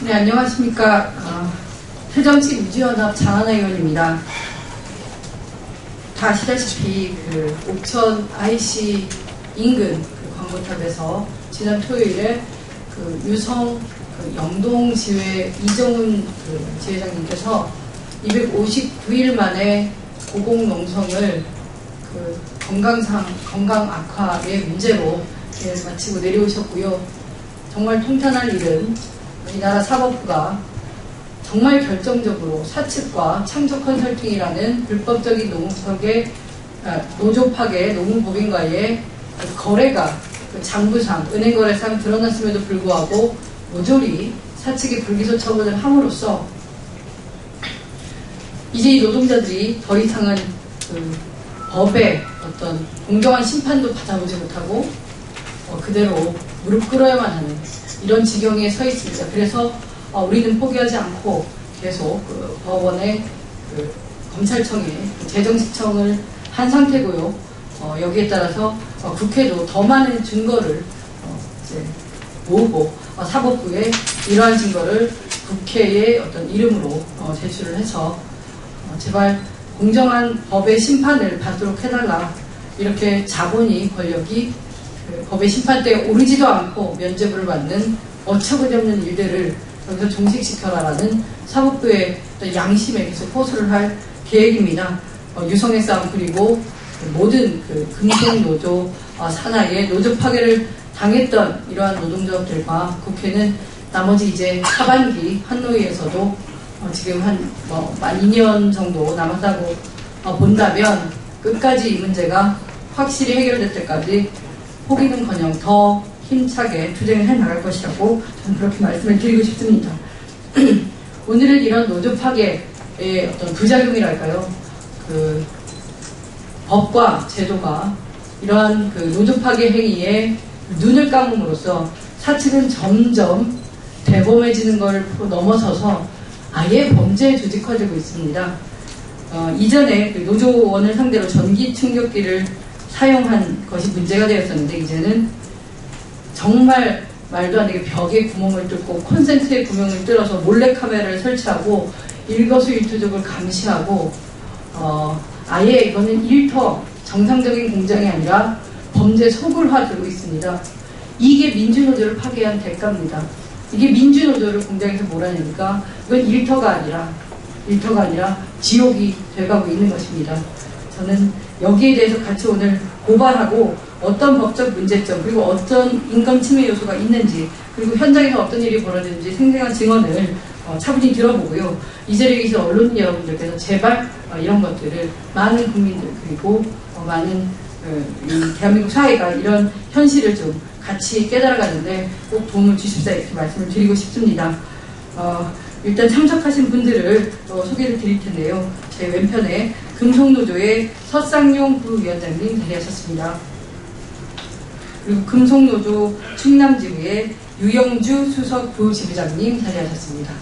네, 안녕하십니까. 새정치민주연합 장하나 의원입니다. 다 아시다시피 옥천 IC 인근 광고탑에서 지난 토요일에 유성 영동지회 이정훈 지회장님께서 259일 만에 고공농성을 건강 악화의 문제로 마치고 내려오셨고요. 정말 통탄할 일은 이 나라 사법부가 정말 결정적으로 사측과 창조 컨설팅이라는 불법적인 노조 파괴 노무법인과의 거래가 장부상, 은행거래상 드러났음에도 불구하고 모조리 사측의 불기소 처분을 함으로써 이제 이 노동자들이 더 이상은 법의 어떤 공정한 심판도 받아보지 못하고 그대로 무릎 꿇어야만 하는 이런 지경에 서 있습니다. 그래서 우리는 포기하지 않고 계속 법원의 검찰청에 재정시청을 한 상태고요. 여기에 따라서 국회도 더 많은 증거를 이제 모으고 사법부에 이러한 증거를 국회의 어떤 이름으로 제출을 해서 제발 공정한 법의 심판을 받도록 해달라. 이렇게 자본이 권력이 법의 심판대에 오르지도 않고 면죄부를 받는 어처구니없는 일들을 여기서 종식시켜라라는 사법부의 양심에 계속 호소를 할 계획입니다. 유성의 싸움 그리고 모든 금속노조 산하의 노조 파괴를 당했던 이러한 노동조합들과 국회는 나머지 이제 하반기 한노위에서도 지금 한 2년 정도 남았다고 본다면 끝까지 이 문제가 확실히 해결될 때까지 포기는커녕 더 힘차게 투쟁을 해나갈 것이라고 저는 그렇게 말씀을 드리고 싶습니다. 오늘은 이런 노조 파괴의 어떤 부작용이랄까요? 법과 제도가 이러한 노조 파괴 행위에 눈을 감음으로써 사측은 점점 대범해지는 걸 넘어서서 아예 범죄에 조직화되고 있습니다. 이전에 노조원을 상대로 전기 충격기를 사용한 것이 문제가 되었었는데 이제는 정말 말도 안 되게 벽에 구멍을 뚫고 콘센트에 구멍을 뚫어서 몰래카메라를 설치하고 일거수일투족을 감시하고 아예 이거는 일터 정상적인 공장이 아니라 범죄 소굴화되고 있습니다. 이게 민주노조를 파괴한 대가입니다. 이게 민주노조를 공장에서 몰아내니까 이건 일터가 아니라 지옥이 돼가고 있는 것입니다. 저는 여기에 대해서 같이 오늘 고발하고 어떤 법적 문제점 그리고 어떤 인권 침해 요소가 있는지 그리고 현장에서 어떤 일이 벌어지는지 생생한 증언을 차분히 들어보고요. 이 자리에 계신 언론인 여러분들께서 제발 이런 것들을 많은 국민들 그리고 많은 이 대한민국 사회가 이런 현실을 좀 같이 깨달아가는데 꼭 도움을 주십사 이렇게 말씀을 드리고 싶습니다. 일단 참석하신 분들을 소개를 드릴 텐데요. 제 왼편에 금속노조의 서쌍용 부위원장님 자리하셨습니다. 그리고 금속노조 충남지부의 유영주 수석 부지부장님 자리하셨습니다.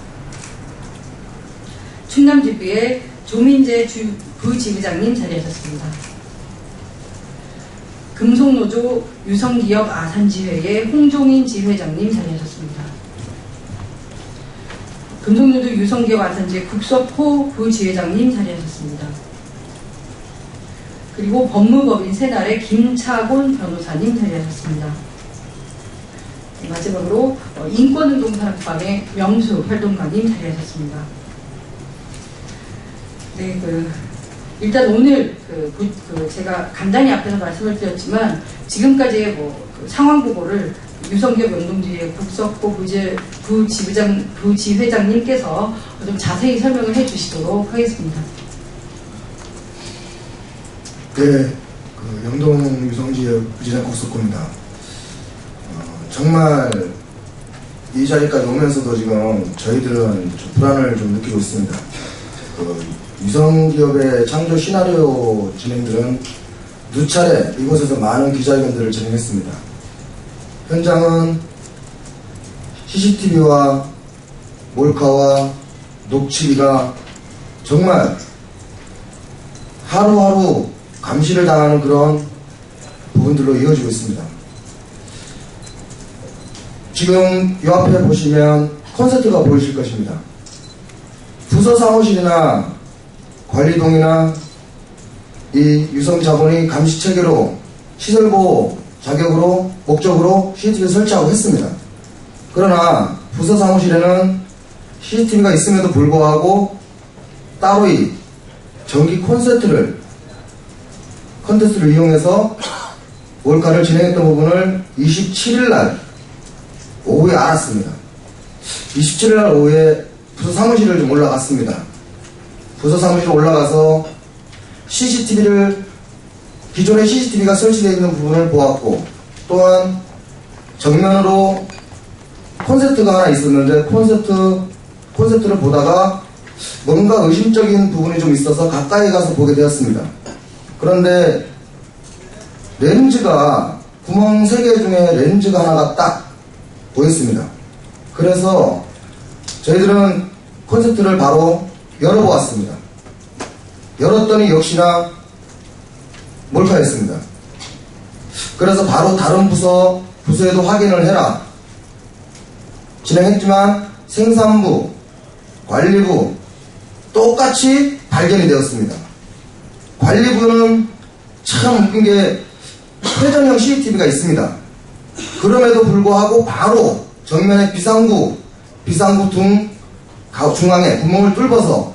충남지부의 조민재 부지부장님 자리하셨습니다. 금속노조 유성기업 아산지회의 홍종인 지회장님 자리하셨습니다. 금속노조 유성기업 아산지회 국석호 부지회장님 자리하셨습니다. 그리고 법무법인 새날의 김차곤 변호사님 자리하셨습니다. 마지막으로 인권운동사랑방의 명수 활동가님 자리하셨습니다. 네, 일단 오늘 제가 간단히 앞에서 말씀을 드렸지만 지금까지의 상황 보고를 유성기업 영동지회 국석호 부지회장님께서 좀 자세히 설명을 해주시도록 하겠습니다. 네, 영동 유성지회 부지장 국석호입니다. 정말 이 자리까지 오면서도 지금 저희들은 좀 불안을 좀 느끼고 있습니다. 유성기업의 창조 시나리오 진행들은 누차례 이곳에서 많은 기자회견들을 진행했습니다. 현장은 CCTV와 몰카와 녹취기가 정말 하루하루 감시를 당하는 그런 부분들로 이어지고 있습니다. 지금 이 앞에 보시면 콘센트가 보이실 것입니다. 부서 사무실이나 관리동이나 이 유성 자본이 감시 체계로 시설보호 자격으로 목적으로 CCTV를 설치하고 했습니다. 그러나 부서 사무실에는 CCTV가 있음에도 불구하고 따로 이 전기 콘센트를 이용해서 몰카를 진행했던 부분을 27일날 오후에 알았습니다. 27일날 오후에 부서 사무실을 좀 올라갔습니다. 부서 사무실 올라가서 기존에 CCTV가 설치되어 있는 부분을 보았고, 또한 정면으로 콘센트가 하나 있었는데 콘센트를 보다가 뭔가 의심적인 부분이 좀 있어서 가까이 가서 보게 되었습니다. 그런데 렌즈가 구멍 3개 중에 렌즈가 하나가 딱 보였습니다. 그래서 저희들은 콘센트를 바로 열어보았습니다. 열었더니 역시나 몰카였습니다. 그래서 바로 다른 부서에도 확인을 해라 진행했지만 생산부, 관리부 똑같이 발견이 되었습니다. 관리부는 참 웃긴 게 회전형 CCTV가 있습니다. 그럼에도 불구하고 바로 정면에 비상구 등 중앙에 구멍을 뚫어서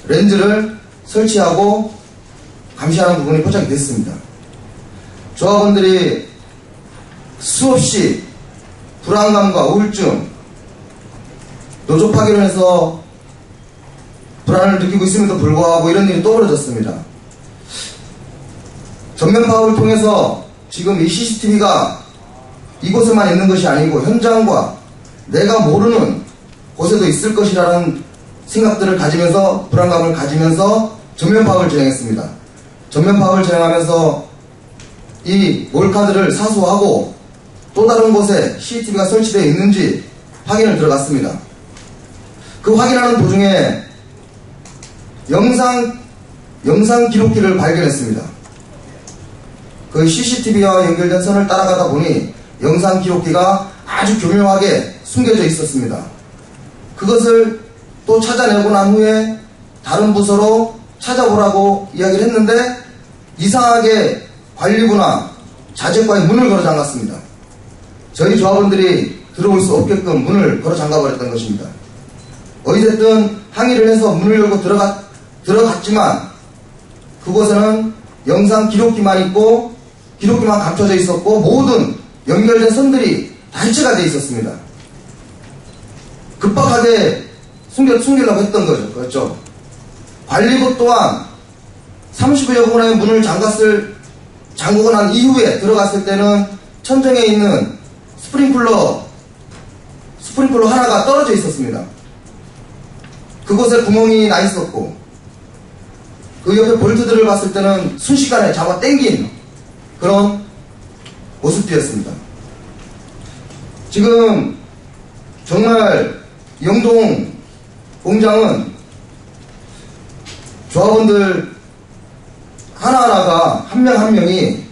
렌즈를 설치하고 감시하는 부분이 포착이 됐습니다. 조합원들이 수없이 불안감과 우울증, 노조 파기로 해서 불안을 느끼고 있음에도 불구하고 이런 일이 또 벌어졌습니다. 전면 파악을 통해서 지금 이 CCTV가 이곳에만 있는 것이 아니고 현장과 내가 모르는 곳에도 있을 것이라는 생각들을 가지면서 불안감을 가지면서 전면 파악을 진행했습니다. 전면 파악을 진행하면서 이 몰카들을 사수하고 또 다른 곳에 CCTV가 설치되어 있는지 확인을 들어갔습니다. 그 확인하는 도중에 영상 기록기를 발견했습니다. 그 CCTV와 연결된 선을 따라가다 보니 영상 기록기가 아주 교묘하게 숨겨져 있었습니다. 그것을 또 찾아내고 난 후에 다른 부서로 찾아보라고 이야기를 했는데 이상하게 관리부나 자재과에 문을 걸어 잠갔습니다. 저희 조합원들이 들어올 수 없게끔 문을 걸어 잠가버렸던 것입니다. 어찌됐든 항의를 해서 문을 열고 들어갔지만 그곳에는 영상 기록기만 있고 기록기만 감춰져 있었고 모든 연결된 선들이 다 해체가 되어 있었습니다. 급박하게 숨기려고 했던 거죠. 그렇죠. 관리부 또한 30여여 분의 문을 잠그고 난 이후에 들어갔을 때는 천정에 있는 스프링클러 하나가 떨어져 있었습니다. 그곳에 구멍이 나 있었고 그 옆에 볼트들을 봤을 때는 순식간에 잡아 당긴 그런 모습이었습니다. 지금 정말 영동 공장은 조합원들 하나하나가 한 명 한 명이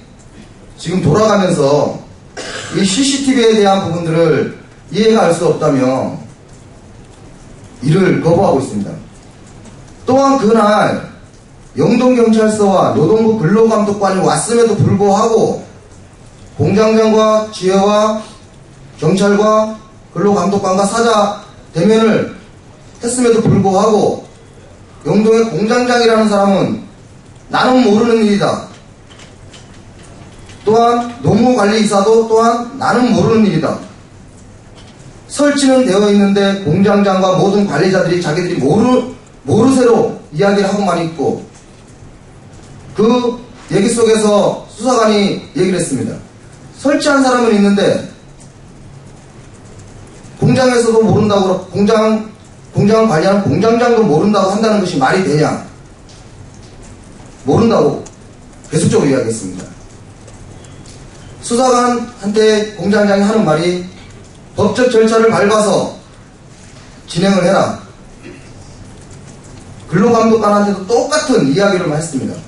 지금 돌아가면서 이 CCTV에 대한 부분들을 이해가 할 수 없다며 일을 거부하고 있습니다. 또한 그날 영동경찰서와 노동부 근로감독관이 왔음에도 불구하고 공장장과 지회와 경찰과 근로감독관과 사자 대면을 했음에도 불구하고 영동의 공장장이라는 사람은 나는 모르는 일이다. 또한 노무관리이사도 또한 나는 모르는 일이다. 설치는 되어 있는데 공장장과 모든 관리자들이 자기들이 모르쇠로 이야기를 하고만 있고 그 얘기 속에서 수사관이 얘기를 했습니다. 설치한 사람은 있는데 공장에서도 모른다고 공장을 관리하는 공장장도 모른다고 한다는 것이 말이 되냐? 모른다고 계속적으로 이야기했습니다. 수사관한테 공장장이 하는 말이 법적 절차를 밟아서 진행을 해라. 근로감독관한테도 똑같은 이야기를 했습니다.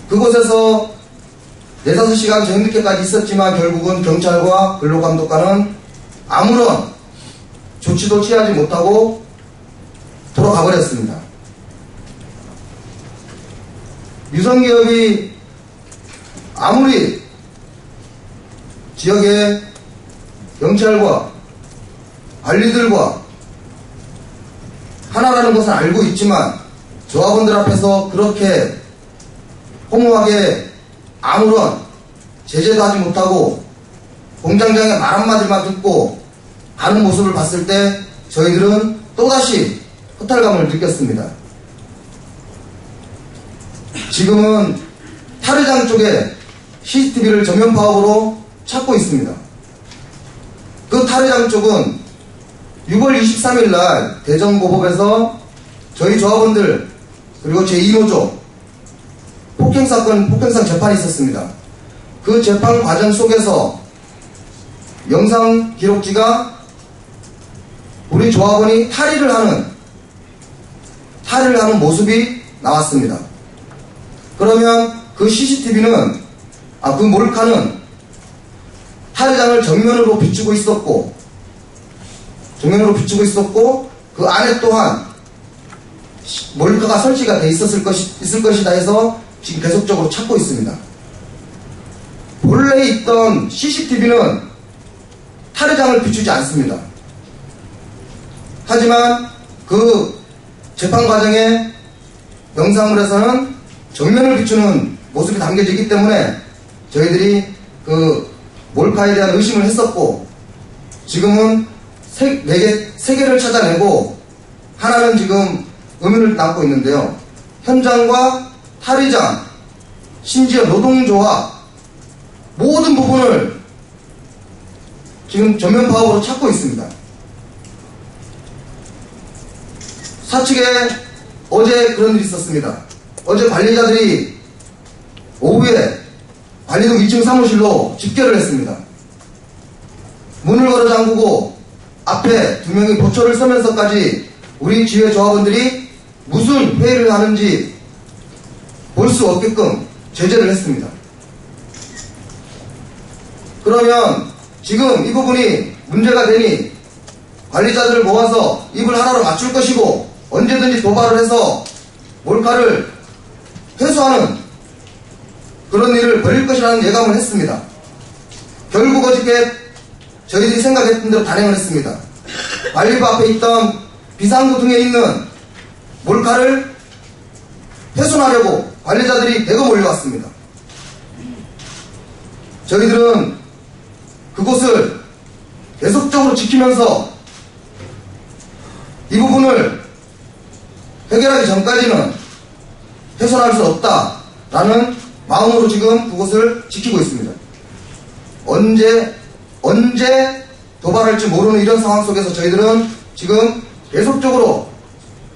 그곳에서 4-5시간 저녁 늦게까지 있었지만 결국은 경찰과 근로감독관은 아무런 조치도 취하지 못하고 돌아가 버렸습니다. 유성기업이 아무리 지역의 경찰과 관리들과 하나라는 것은 알고 있지만 조합원들 앞에서 그렇게 허무하게 아무런 제재도 하지 못하고 공장장의 말 한마디만 듣고 가는 모습을 봤을 때 저희들은 또다시 허탈감을 느꼈습니다. 지금은 타르장 쪽에 CCTV를 전면 파업으로 찾고 있습니다. 그 타르장 쪽은 6월 23일 날 대전고법에서 저희 조합원들 그리고 제2노조 폭행사건 재판이 있었습니다. 그 재판 과정 속에서 영상 기록지가 우리 조합원이 탈의를 하는 모습이 나왔습니다. 그러면 그 CCTV는 그 몰카는 타르장을 정면으로 비추고 있었고 그 안에 또한 몰카가 설치가 돼 있을 것이다 해서 지금 계속적으로 찾고 있습니다. 본래 있던 CCTV는 타르장을 비추지 않습니다. 하지만 그 재판 과정에 영상물에서는 정면을 비추는 모습이 담겨져 있기 때문에 저희들이 그 몰카에 대한 의심을 했었고 지금은 세 개를 찾아내고 하나는 지금 의문을 남고 있는데요. 현장과 탈의장, 심지어 노동조합 모든 부분을 지금 전면 파업으로 찾고 있습니다. 사측에 어제 그런 일이 있었습니다. 어제 관리자들이 오후에 관리동 2층 사무실로 집결을 했습니다. 문을 걸어 잠그고 앞에 2명이 보초를 서면서까지 우리 지회 조합원들이 무슨 회의를 하는지 볼 수 없게끔 제재를 했습니다. 그러면 지금 이 부분이 문제가 되니 관리자들을 모아서 입을 하나로 맞출 것이고 언제든지 도발을 해서 몰카를 회수하는 그런 일을 벌일 것이라는 예감을 했습니다. 결국 어저께 저희들이 생각했던 대로 단행을 했습니다. 관리부 앞에 있던 비상구 등에 있는 몰카를 훼손하려고 관리자들이 대거 몰려왔습니다. 저희들은 그곳을 계속적으로 지키면서 이 부분을 해결하기 전까지는 훼손할 수 없다라는 마음으로 지금 그곳을 지키고 있습니다. 언제 도발할지 모르는 이런 상황 속에서 저희들은 지금 계속적으로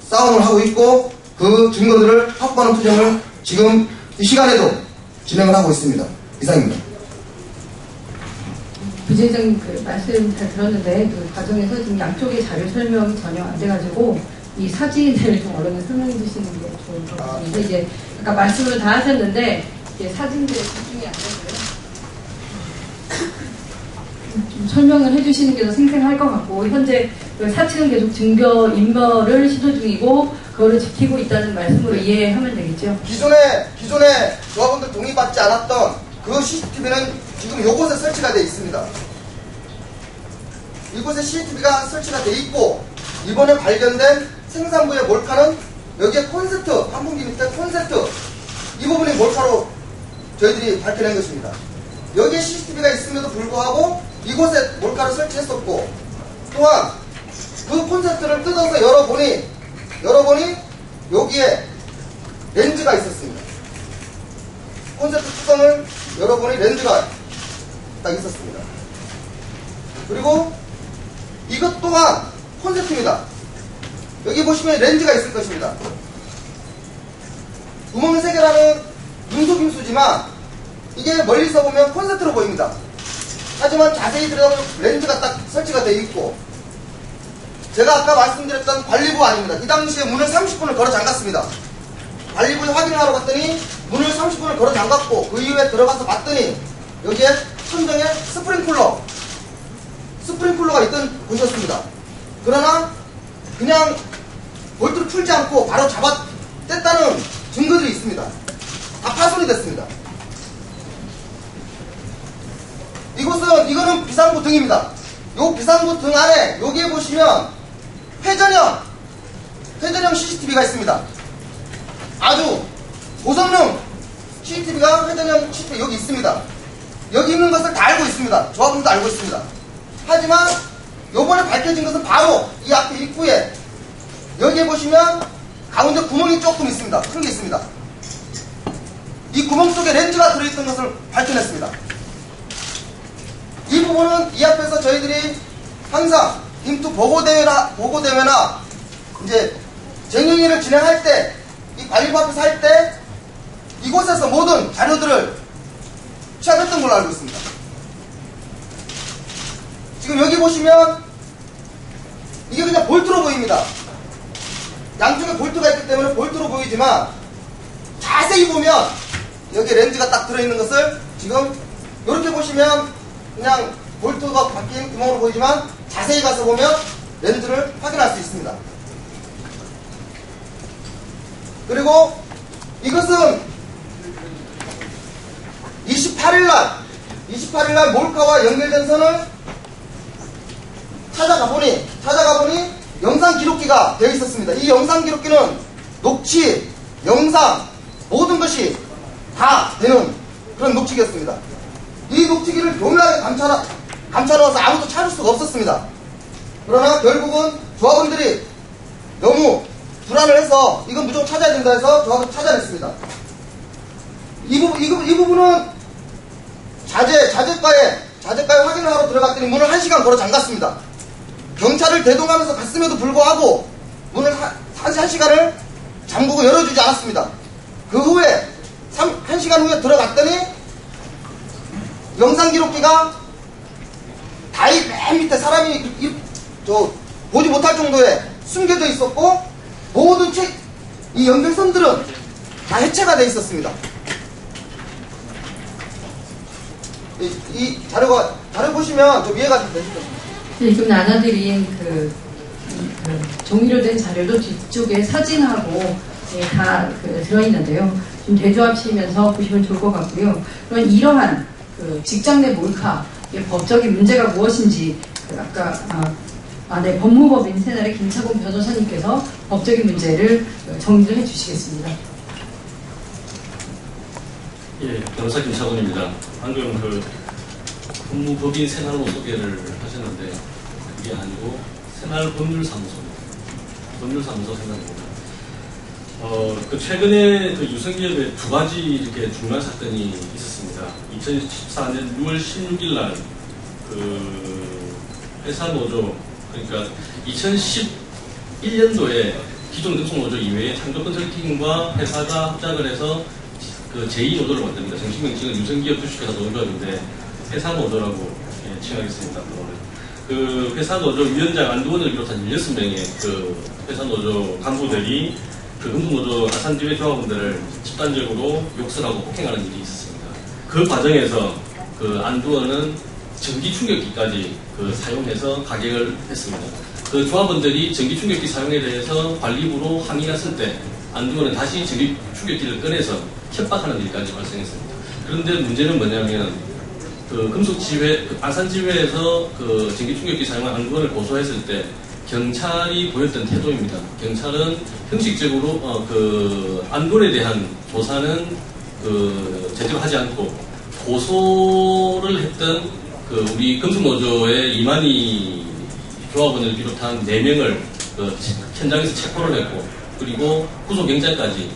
싸움을 하고 있고 그 증거들을 확보하는 투쟁을 지금 이 시간에도 진행을 하고 있습니다. 이상입니다. 부회장님 그 말씀 잘 들었는데 그 과정에서 지금 양쪽의 자료 설명이 전혀 안 돼가지고 이 사진을 좀 언론에 설명해 주시는 게 좋을 것 같습니다. 이제 아까 말씀을 다 하셨는데 이제 사진들에 집중이 안 되고요. 좀 설명을 해주시는 게 더 생생할 것 같고 현재 사측은 계속 증거 인멸을 시도 중이고 그거를 지키고 있다는 말씀으로 이해하면 되겠죠? 기존에 조합원들 동의받지 않았던 그 CCTV는 지금 이곳에 설치가 되어 있습니다. 이곳에 CCTV가 설치가 되어 있고 이번에 발견된 생산부의 몰카는 여기에 콘센트, 환풍기 밑에 콘센트 이 부분이 몰카로 저희들이 밝혀낸 것입니다. 여기에 CCTV가 있음에도 불구하고 이곳에 몰카를 설치했었고 또한 그 콘센트를 뜯어서 열어보니 여기에 렌즈가 있었습니다. 콘센트 뚜껑을 열어보니 렌즈가 딱 있었습니다. 그리고 이것 또한 콘센트입니다. 여기 보시면 렌즈가 있을 것입니다. 구멍 3개라는 눈속임수지만 이게 멀리서 보면 콘센트로 보입니다. 하지만 자세히 들여다보면 렌즈가 딱 설치가 되어 있고 제가 아까 말씀드렸던 관리부 아닙니다. 이 당시에 문을 30분을 걸어 잠갔습니다. 관리부에 확인을 하러 갔더니 문을 30분을 걸어 잠갔고 그 이후에 들어가서 봤더니 여기에 천정에 스프링쿨러가 있던 곳이었습니다. 그러나 그냥 볼트를 풀지 않고 바로 잡아뗐다는 증거들이 있습니다. 다 파손이 됐습니다. 이거는 비상구 등입니다. 요 비상구 등 안에 여기에 보시면 회전형 CCTV가 있습니다. 아주 고성능 CCTV가 회전형 CCTV 여기 있습니다. 여기 있는 것을 다 알고 있습니다. 조합원도 알고 있습니다. 하지만 요번에 밝혀진 것은 바로 이 앞에 입구에 여기에 보시면 가운데 구멍이 조금 있습니다. 큰 게 있습니다. 이 구멍 속에 렌즈가 들어있던 것을 밝혀냈습니다. 이 부분은 이 앞에서 저희들이 항상 임투 보고대회나 이제 쟁행위를 진행할 때, 이 관리부 앞에서 할 때 이곳에서 모든 자료들을 취합했던 걸로 알고 있습니다. 지금 여기 보시면 이게 그냥 볼트로 보입니다. 양쪽에 볼트가 있기 때문에 볼트로 보이지만 자세히 보면 여기 렌즈가 딱 들어있는 것을 지금 이렇게 보시면 그냥 볼트가 바뀐 구멍으로 보이지만 자세히 가서 보면 렌즈를 확인할 수 있습니다. 그리고 이것은 28일날 몰카와 연결된 선을 찾아가 보니 영상 기록기가 되어 있었습니다. 이 영상 기록기는 녹취, 영상 모든 것이 다 되는 그런 녹취기였습니다. 이 녹취기를 교묘하게 감춰놓아서 아무도 찾을 수가 없었습니다. 그러나 결국은 조합원들이 너무 불안을 해서 이건 무조건 찾아야 된다 해서 조합을 찾아냈습니다. 이 부분은 자재과에 확인을 하러 들어갔더니 문을 1시간 걸어 잠갔습니다. 경찰을 대동하면서 갔음에도 불구하고 문을 1시간을 잠그고 열어주지 않았습니다. 그 후에 1시간 후에 들어갔더니 영상 기록기가 다이 맨 밑에 사람이 보지 못할 정도에 숨겨져 있었고 모든 이 연결선들은 다 해체가 되어 있었습니다. 이 자료 보시면 좀 이해가 좀 되실 겁니다. 지금 나눠드린 종이로 된 자료도 뒤쪽에 사진하고 다 들어있는데요. 좀 대조합시면서 보시면 좋을 것 같고요. 그럼 이러한 직장 내 몰카 법적인 문제가 무엇인지 아까 법무법인 새날의 김차곤 변호사님께서 법적인 문제를 정리를 해주시겠습니다. 예, 변호사 김차곤입니다. 방금 법무법인 새날로 소개를 하셨는데 그게 아니고 새날 법률사무소입니다. 법률사무소 새날입니다. 최근에 유성기업에 두 가지 이렇게 중요한 사건이 있었습니다. 2014년 6월 16일 날 회사 노조, 그러니까 2011년도에 기존 등록노조 이외에 창조컨설팅과 회사가 합작을 해서 제2노조를 만듭니다. 정식 명칭은 유성기업 주식회사 노조인데 회사 노조라고 칭하겠습니다. 회사 노조 위원장 안두원을 비롯한 16명의 회사 노조 간부들이 금속노조 아산지회 조합원들을 집단적으로 욕설하고 폭행하는 일이 있었습니다. 그 과정에서 안두원은 전기 충격기까지 사용해서 가격을 했습니다. 조합원들이 전기 충격기 사용에 대해서 관리부로 항의가 났을 때 안두원은 다시 전기 충격기를 꺼내서 협박하는 일까지 발생했습니다. 그런데 문제는 뭐냐면 금속지회, 아산지회에서 전기 충격기 사용한 안두원을 고소했을 때 경찰이 보였던 태도입니다. 경찰은 형식적으로 안두원에 대한 조사는 제대로 하지 않고 고소를 했던 우리 금속노조의 이만희 조합원을 비롯한 4명을 현장에서 체포를 했고 그리고 구속영장까지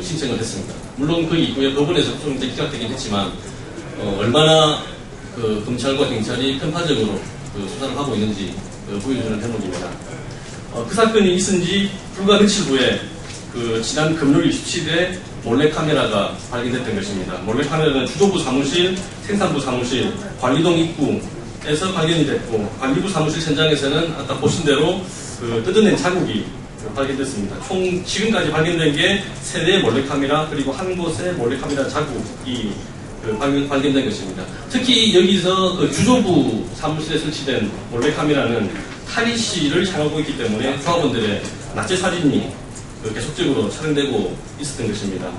신청을 했습니다. 물론 그 이후에 법원에서 좀 기각되긴 했지만 얼마나 검찰과 경찰이 편파적으로 수사를 하고 있는지 보여주는 대목입니다. 그 사건이 있은 지 불과 며칠 후에 지난 금요일 27일에 몰래카메라가 발견됐던 것입니다. 몰래카메라는 주조부 사무실, 생산부 사무실, 관리동 입구에서 발견이 됐고 관리부 사무실 현장에서는 아까 보신 대로 뜯어낸 자국이 발견됐습니다. 총 지금까지 발견된 게 3대의 몰래카메라 그리고 한 곳의 몰래카메라 자국이 발견된 것입니다. 특히 여기서 주조부 사무실에 설치된 몰래카메라는 탈의실을 향하고 있기 때문에 조합원들의 낙제 사진이 계속적으로 촬영되고 있었던 것입니다.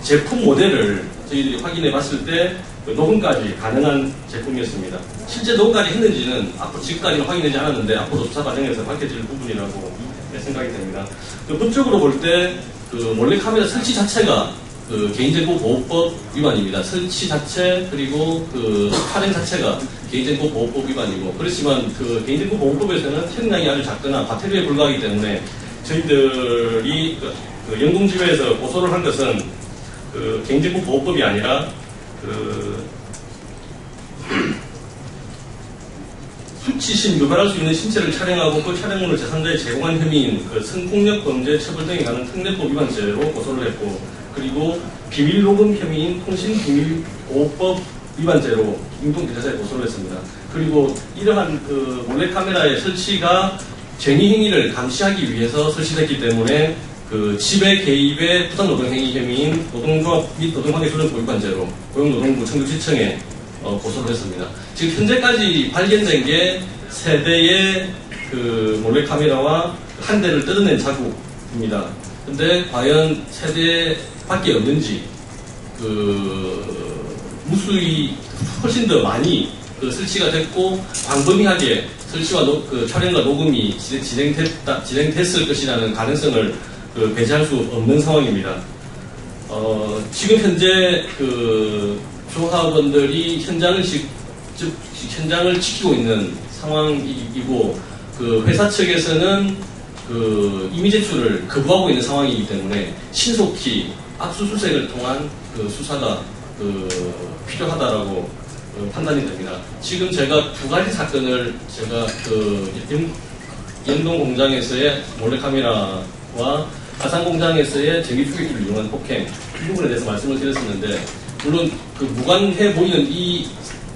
제품 모델을 저희들이 확인해 봤을 때 녹음까지 가능한 제품이었습니다. 실제 녹음까지 했는지는 앞으로 지금까지는 확인되지 않았는데 앞으로 조사 과정에서 밝혀질 부분이라고 생각이 됩니다. 법적으로 볼 때 몰래카메라 설치 자체가 개인정보보호법 위반입니다. 설치 자체 그리고 촬영 자체가 개인정보보호법 위반이고, 그렇지만 개인정보보호법에서는 형량이 아주 작거나 과태료에 불과하기 때문에 저희들이 영동지회에서 고소를 한 것은 개인정보보호법이 아니라 수치심 유발할 수 있는 신체를 촬영하고 그 촬영물을 제3자에 제공한 혐의인 성폭력 범죄 처벌 등에 관한 특례법 위반죄로 고소를 했고, 그리고 비밀 녹음 혐의인 통신비밀보호법 위반죄로 인동경찰서에 고소를 했습니다. 그리고 이러한 몰래카메라의 설치가 쟁의 행위를 감시하기 위해서 설치됐기 때문에 지배 개입의 부당노동행위 혐의인 노동조합 및 노동관계조정법 위반죄로 고용노동부 청구지청에 고소를 했습니다. 지금 현재까지 발견된 게 3대의 몰래카메라와 1대를 뜯어낸 자국입니다. 근데 과연 3대밖에 없는지 무수히 훨씬 더 많이 설치가 됐고 광범위하게 설치와 촬영과 녹음이 진행됐을 것이라는 가능성을 배제할 수 없는 상황입니다. 지금 현재 조합원들이 현장을 지키고 있는 상황이고, 회사 측에서는 이미 제출을 거부하고 있는 상황이기 때문에 신속히 압수수색을 통한 수사가 필요하다라고 판단이 됩니다. 지금 제가 2가지 사건을 영동 공장에서의 몰래카메라와 가상 공장에서의 전기 추격기를 이용한 폭행 이 부분에 대해서 말씀을 드렸었는데, 물론 무관해 보이는 이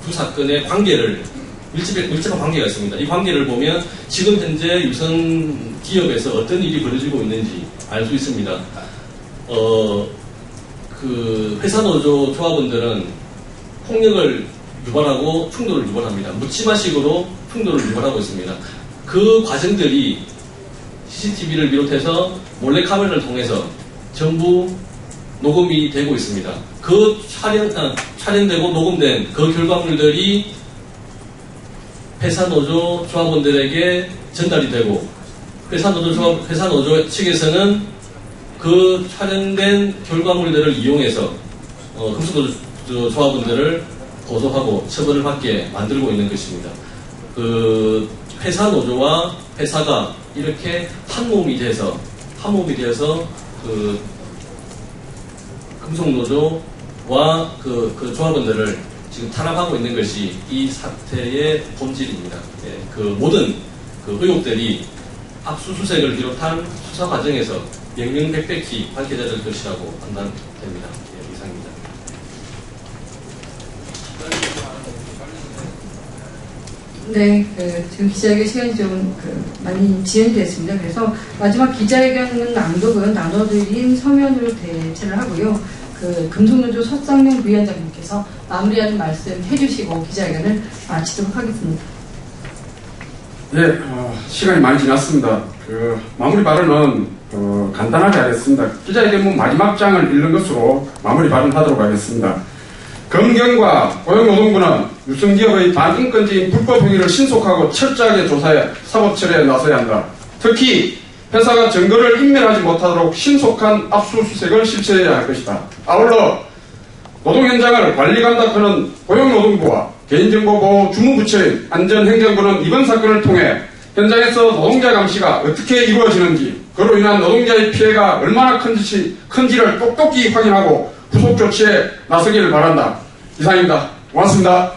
두 사건의 관계를 밀접한 관계가 있습니다. 이 관계를 보면 지금 현재 유성 기업에서 어떤 일이 벌어지고 있는지 알 수 있습니다. 회사 노조 조합원들은 폭력을 유발하고 충돌을 유발합니다. 묻지마식으로 충돌을 유발하고 있습니다. 그 과정들이 CCTV를 비롯해서 몰래카메라를 통해서 전부 녹음이 되고 있습니다. 촬영되고 녹음된 그 결과물들이 회사 노조 조합원들에게 전달이 되고, 회사 노조 측에서는 그 촬영된 결과물들을 이용해서 금속노조 조합원들을 고소하고 처벌을 받게 만들고 있는 것입니다. 회사 노조와 회사가 이렇게 한 몸이 돼서 금속노조와 조합원들을 지금 탄압하고 있는 것이 이 사태의 본질입니다. 모든 의혹들이 압수수색을 비롯한 수사 과정에서 명명백백히 밝혀져야 될 것이라고 판단됩니다. 이상입니다. 네, 지금 기자회견 시간이 좀 많이 진행이 됐습니다. 그래서 마지막 기자회견 낭독은 나눠드린 서면으로 대체를 하고요. 금속노조 서상명 부위원장님께서 마무리하는 말씀 해주시고 기자회견을 마치도록 하겠습니다. 예, 시간이 많이 지났습니다. 마무리 발언은 간단하게 하겠습니다. 기자회견 마지막 장을 읽는 것으로 마무리 발언하도록 하겠습니다. 검경과 고용노동부는 유성기업의 반인권적인 불법 행위를 신속하고 철저하게 조사해 사법처리에 나서야 한다. 특히 회사가 증거를 인멸하지 못하도록 신속한 압수수색을 실시해야 할 것이다. 아울러 노동 현장을 관리 감독하는 고용노동부와 개인정보보호 주무부처인 안전행정부는 이번 사건을 통해 현장에서 노동자 감시가 어떻게 이루어지는지, 그로 인한 노동자의 피해가 얼마나 큰지를 똑똑히 확인하고 후속 조치에 나서기를 바란다. 이상입니다. 고맙습니다.